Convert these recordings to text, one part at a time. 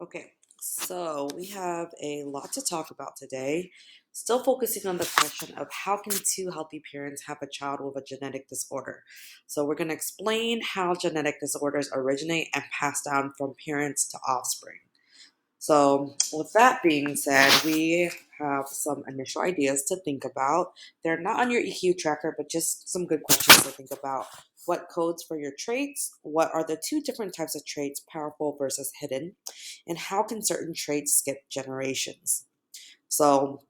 Okay, so we have a lot to talk about today. Still focusing on the question of how can two healthy parents have a child with a genetic disorder? So we're going to explain how genetic disorders originate and pass down from parents to offspring. So, with that being said, we have some initial ideas to think about. They're not on your EQ tracker, but just some good questions to think about. What codes for your traits? What are the two different types of traits, powerful versus hidden? And how can certain traits skip generations? So,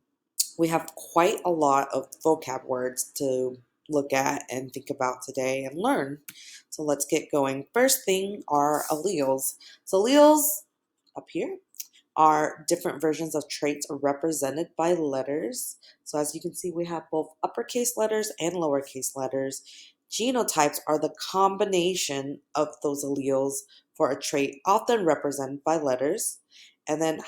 we have quite a lot of vocab words to look at and think about today and learn. So, let's get going. First thing are alleles. So, alleles up here are different versions of traits represented by letters. So as you can see, we have both uppercase letters and lowercase letters. Genotypes are the combination of those alleles for a trait, often represented by letters. And then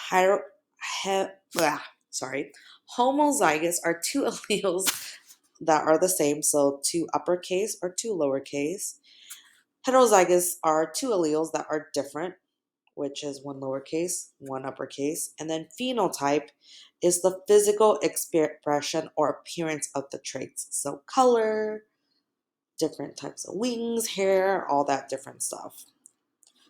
homozygous are two alleles that are the same, so two uppercase or two lowercase. Heterozygous are two alleles that are different, which is one lowercase, one uppercase. And then phenotype is the physical expression or appearance of the traits. So color, different types of wings, hair, all that different stuff.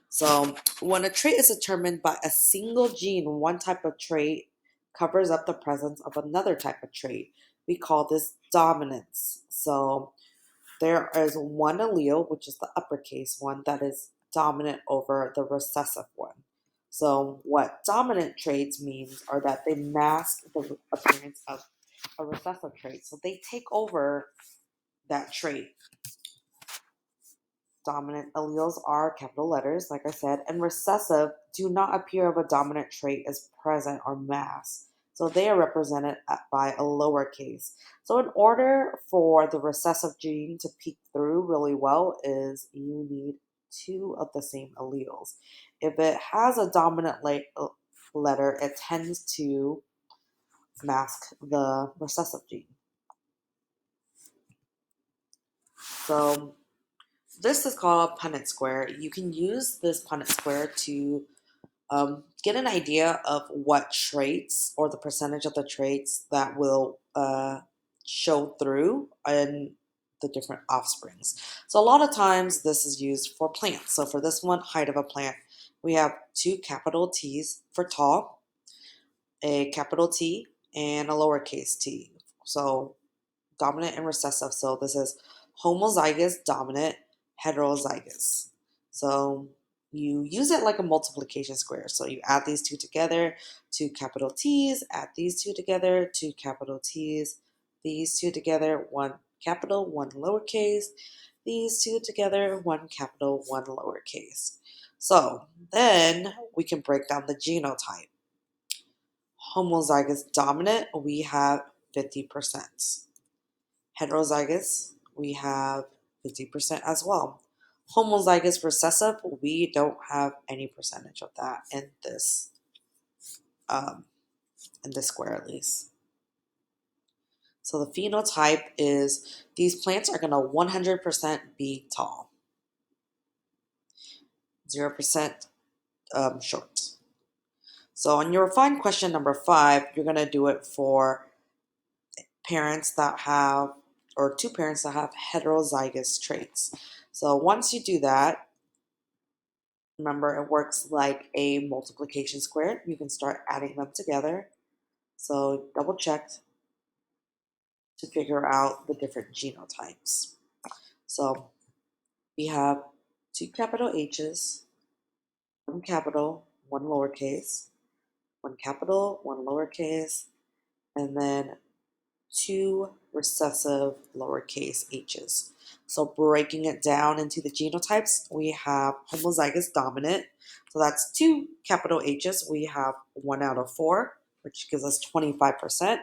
So when a trait is determined by a single gene, one type of trait covers up the presence of another type of trait. We call this dominance. So there is one allele, which is the uppercase one, that is dominant over the recessive one. So, what dominant traits means are that they mask the appearance of a recessive trait. So, they take over that trait. Dominant alleles are capital letters, like I said, and recessive do not appear if a dominant trait is present or masked. So they are represented by a lowercase. So in order for the recessive gene to peek through really well is you need two of the same alleles. If it has a dominant letter, it tends to mask the recessive gene. So this is called a Punnett square. You can use this Punnett square to get an idea of what traits or the percentage of the traits that will show through in the different offsprings. So a lot of times this is used for plants. So for this one, height of a plant, we have two capital T's for tall, a capital T, and a lowercase t. So dominant and recessive. So this is homozygous, dominant, heterozygous. So you use it like a multiplication square. So you add these two together, two capital T's, add these two together, two capital T's, these two together, one capital, one lowercase, these two together, one capital, one lowercase. So then we can break down the genotype. Homozygous dominant, we have 50%. Heterozygous, we have 50% as well. Homozygous recessive, we don't have any percentage of that um, in this square at least. So the phenotype is these plants are going to 100% be tall, 0% short. So on your refined question number 5, you're going to do it for parents that have, or two parents that have heterozygous traits. So once you do that, remember, it works like a multiplication square. You can start adding them together. So double check to figure out the different genotypes. So we have two capital H's, one capital, one lowercase, one capital, one lowercase, and then two recessive lowercase h's. So breaking it down into the genotypes, we have homozygous dominant. So that's two capital H's. We have 1 out of 4, which gives us 25%.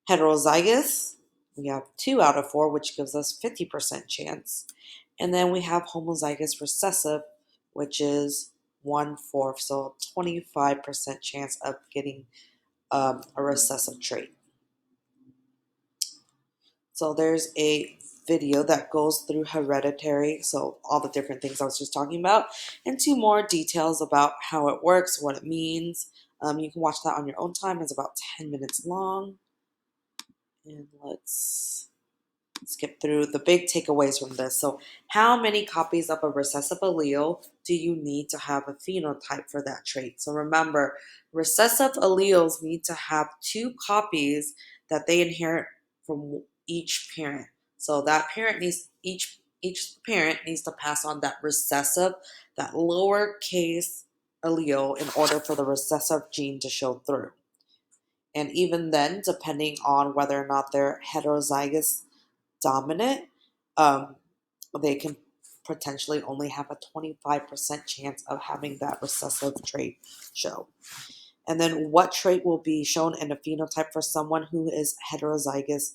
Heterozygous, we have 2 out of 4, which gives us 50% chance. And then we have homozygous recessive, which is 1/4, so 25% chance of getting a recessive trait. So there's a video that goes through hereditary, so all the different things I was just talking about, and 2 more details about how it works, what it means. You can watch that on your own time. It's about 10 minutes long. And let's skip through the big takeaways from this. So, how many copies of a recessive allele do you need to have a phenotype for that trait? So, remember, recessive alleles need to have 2 copies that they inherit from each parent. So, that parent needs each parent needs to pass on that recessive, that lowercase allele in order for the recessive gene to show through. And even then, depending on whether or not they're heterozygous dominant, um, they can potentially only have a 25% chance of having that recessive trait show. And then what trait will be shown in a phenotype for someone who is heterozygous?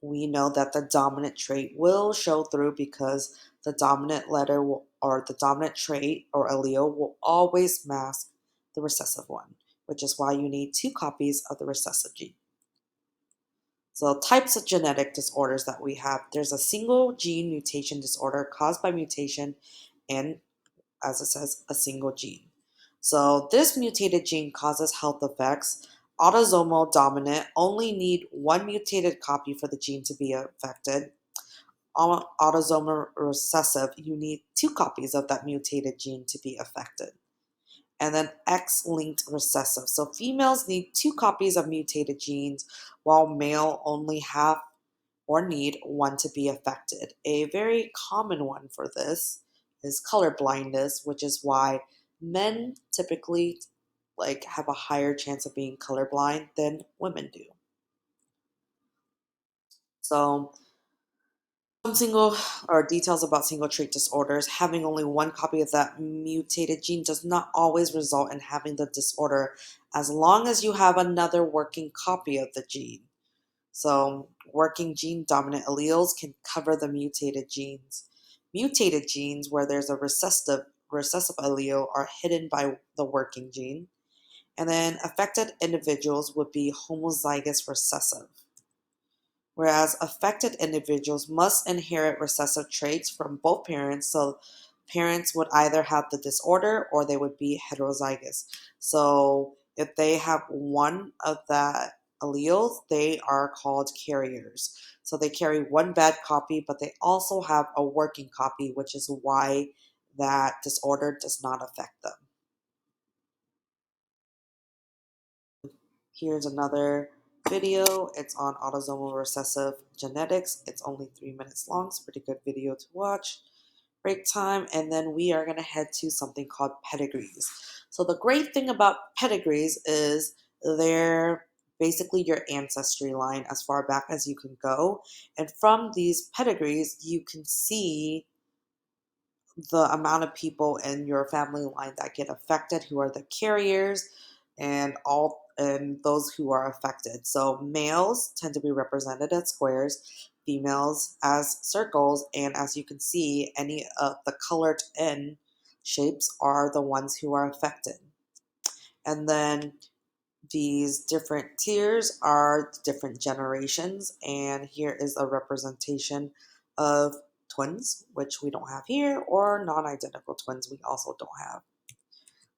We know that the dominant trait will show through because the dominant letter will, or the dominant trait or allele will always mask the recessive one, which is why you need 2 copies of the recessive gene. So, types of genetic disorders that we have, there's a single gene mutation disorder caused by mutation in, as it says, a single gene. So, this mutated gene causes health effects. Autosomal dominant only need 1 mutated copy for the gene to be affected. Autosomal recessive, you need 2 copies of that mutated gene to be affected. And then X-linked recessive. So females need 2 copies of mutated genes, while male only have or need 1 to be affected. A very common one for this is color blindness, which is why men typically have a higher chance of being colorblind than women do. So some single or details about single trait disorders. Having only 1 copy of that mutated gene does not always result in having the disorder as long as you have another working copy of the gene. So, working gene dominant alleles can cover the mutated genes. Mutated genes, where there's a recessive allele, are hidden by the working gene. And then affected individuals would be homozygous recessive, whereas affected individuals must inherit recessive traits from both parents. So parents would either have the disorder or they would be heterozygous. So if they have one of that alleles, they are called carriers. So they carry 1 bad copy, but they also have a working copy, which is why that disorder does not affect them. Here's another video. It's on autosomal recessive genetics. It's only 3 minutes long. It's a pretty good video to watch. Break time. And then we are going to head to something called pedigrees. So the great thing about pedigrees is they're basically your ancestry line as far back as you can go. And from these pedigrees, you can see the amount of people in your family line that get affected, who are the carriers, and those who are affected. So males tend to be represented as squares, females as circles, and as you can see, any of the colored in shapes are the ones who are affected. And then these different tiers are different generations, and here is a representation of twins, which we don't have here, or non-identical twins we also don't have.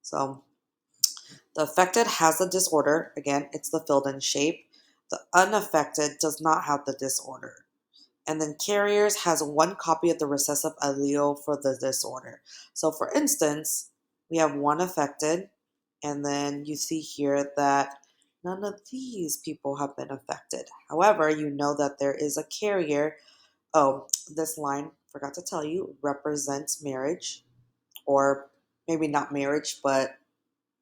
So the affected has a disorder. Again, it's the filled-in shape. The unaffected does not have the disorder. And then carriers has 1 copy of the recessive allele for the disorder. So for instance, we have 1 affected, and then you see here that none of these people have been affected. However, you know that there is a carrier. Oh, this line, forgot to tell you, represents marriage, or maybe not marriage, but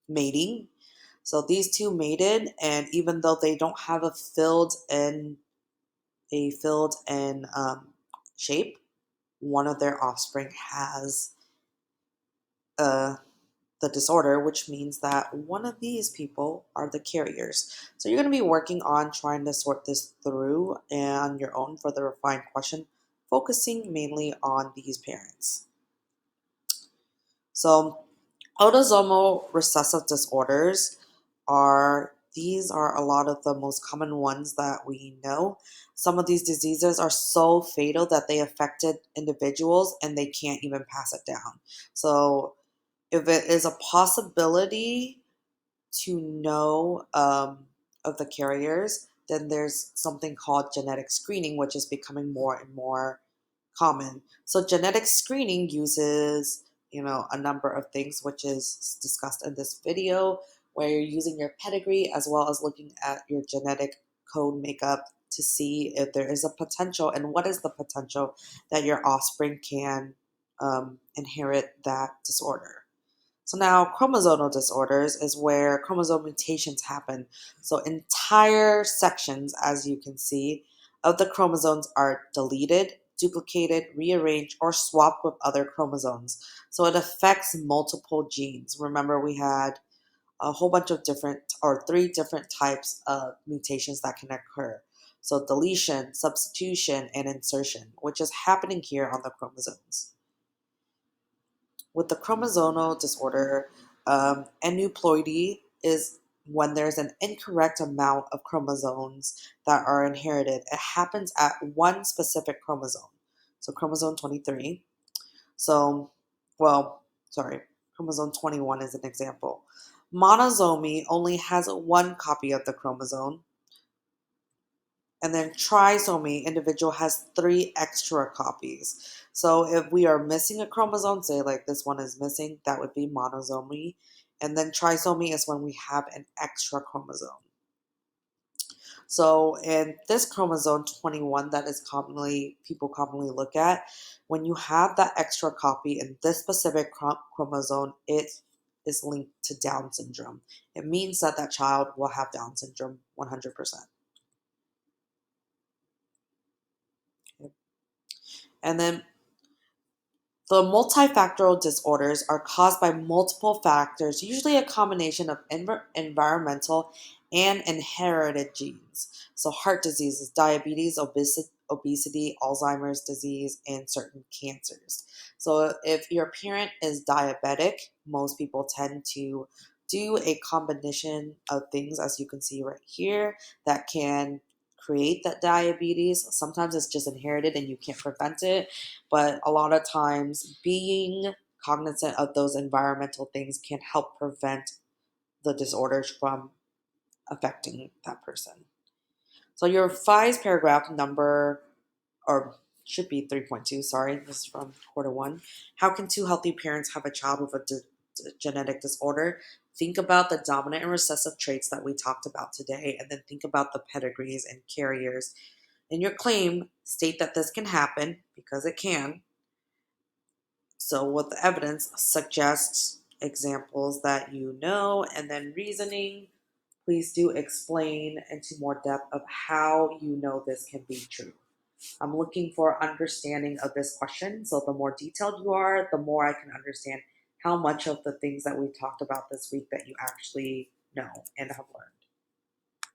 mating. So these two mated, and even though they don't have a filled in shape, one of their offspring has uh, the disorder, which means that one of these people are the carriers. So you're going to be working on trying to sort this through on your own for the refined question, focusing mainly on these parents. So autosomal recessive disorders are these are a lot of the most common ones that we know. Some of these diseases are so fatal that they affected individuals and they can't even pass it down. So, if it is a possibility to know of the carriers, then there's something called genetic screening, which is becoming more and more common. So genetic screening uses, a number of things, which is discussed in this video, where you're using your pedigree as well as looking at your genetic code makeup to see if there is a potential and what is the potential that your offspring can inherit that disorder. So now chromosomal disorders is where chromosome mutations happen. So entire sections, as you can see, of the chromosomes are deleted, duplicated, rearranged, or swapped with other chromosomes. So it affects multiple genes. Remember, we had a whole bunch of different or three different types of mutations that can occur. So deletion, substitution, and insertion, which is happening here on the chromosomes. With the chromosomal disorder, aneuploidy is when there's an incorrect amount of chromosomes that are inherited. It happens at one specific chromosome. So chromosome 23. So, well, sorry, chromosome 21 is an example. Monosomy only has one copy of the chromosome. And then trisomy, individual has three extra copies. So if we are missing a chromosome, say like this one is missing, that would be monosomy. And then trisomy is when we have an extra chromosome. So in this chromosome 21 that is people commonly look at, when you have that extra copy in this specific chromosome, it is linked to Down syndrome. It means that that child will have Down syndrome 100%. And then the multifactorial disorders are caused by multiple factors, usually a combination of environmental and inherited genes. So, heart diseases, diabetes, obesity, Alzheimer's disease, and certain cancers. So, if your parent is diabetic, most people tend to do a combination of things, as you can see right here, that can create that diabetes. Sometimes it's just inherited and you can't prevent it, but a lot of times being cognizant of those environmental things can help prevent the disorders from affecting that person. So your revised paragraph number, or should be 3.2, sorry, this is from quarter one. How can two healthy parents have a child with a genetic disorder? Think about the dominant and recessive traits that we talked about today, and then think about the pedigrees and carriers. In your claim, state that this can happen, because it can. So, what the evidence suggests examples that you know, and then reasoning. Please do explain into more depth of how you know this can be true. I'm looking for understanding of this question. So, the more detailed you are, the more I can understand how much of the things that we talked about this week that you actually know and have learned.